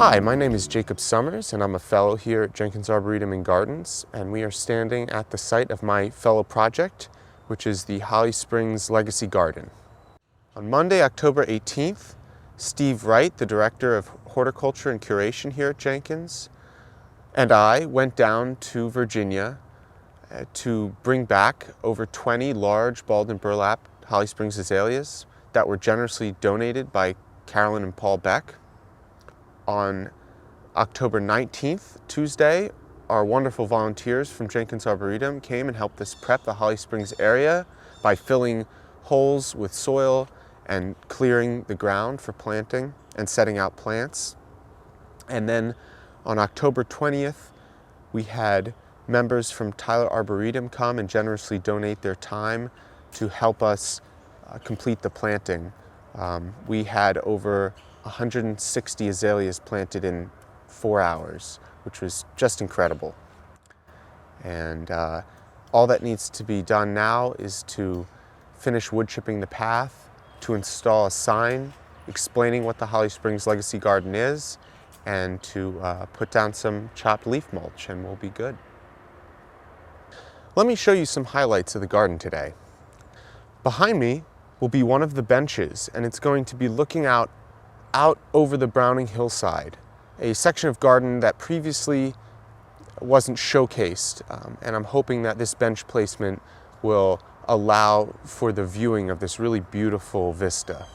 Hi, my name is Jacob Summers and I'm a fellow here at Jenkins Arboretum and Gardens, and we are standing at the site of my fellow project, which is the Holly Springs Legacy Garden. On Monday, October 18th, Steve Wright, the Director of Horticulture and Curation here at Jenkins, and I went down to Virginia to bring back over 20 large bald and burlap Holly Springs azaleas that were generously donated by Carolyn and Paul Beck. On October 19th, Tuesday, our wonderful volunteers from Jenkins Arboretum came and helped us prep the Holly Springs area by filling holes with soil and clearing the ground for planting and setting out plants. And then on October 20th, we had members from Tyler Arboretum come and generously donate their time to help us complete the planting. We had over 160 azaleas planted in 4 hours, which was just incredible. And all that needs to be done now is to finish wood chipping the path, to install a sign explaining what the Holly Springs Legacy Garden is, and to put down some chopped leaf mulch, and we'll be good. Let me show you some highlights of the garden today. Behind me will be one of the benches, and it's going to be looking out over the Browning hillside, a section of garden that previously wasn't showcased, and I'm hoping that this bench placement will allow for the viewing of this really beautiful vista.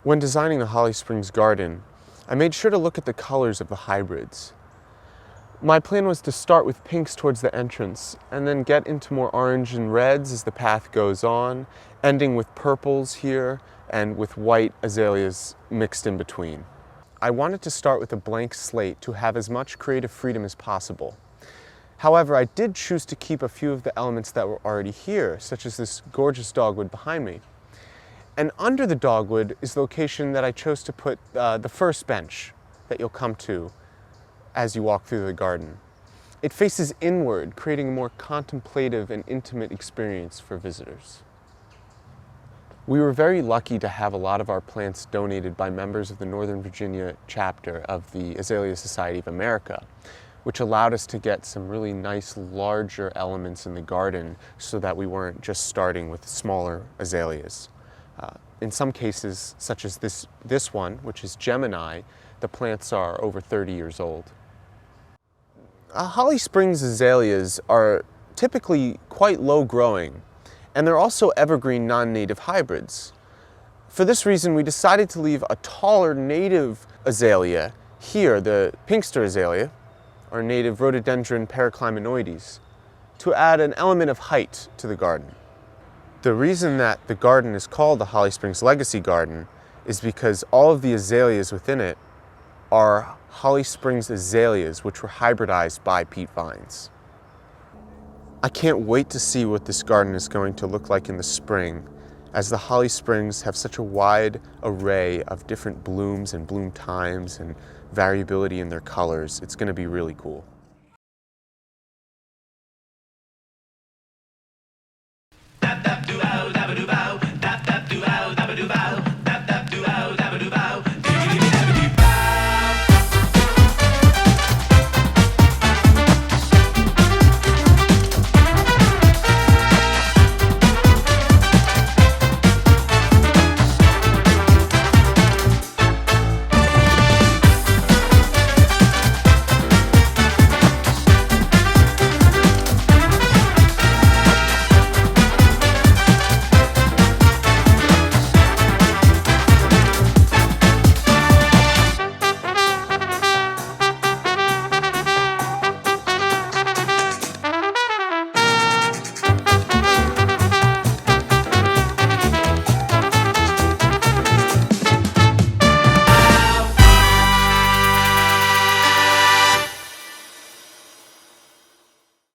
When designing the Holly Springs garden, I made sure to look at the colors of the hybrids. My plan was to start with pinks towards the entrance and then get into more orange and reds as the path goes on, ending with purples here and with white azaleas mixed in between. I wanted to start with a blank slate to have as much creative freedom as possible. However, I did choose to keep a few of the elements that were already here, such as this gorgeous dogwood behind me. And under the dogwood is the location that I chose to put the first bench that you'll come to as you walk through the garden. It faces inward, creating a more contemplative and intimate experience for visitors. We were very lucky to have a lot of our plants donated by members of the Northern Virginia chapter of the Azalea Society of America, which allowed us to get some really nice larger elements in the garden so that we weren't just starting with smaller azaleas. In some cases, such as this one, which is Gemini, the plants are over 30 years old. Holly Springs azaleas are typically quite low growing, and they're also evergreen non-native hybrids. For this reason, we decided to leave a taller native azalea here, the Pinkster azalea, or native Rhododendron paraclimenoides, to add an element of height to the garden. The reason that the garden is called the Holly Springs Legacy Garden is because all of the azaleas within it are Holly Springs azaleas, which were hybridized by peat vines. I can't wait to see what this garden is going to look like in the spring, as the Holly Springs have such a wide array of different blooms and bloom times and variability in their colors. It's going to be really cool.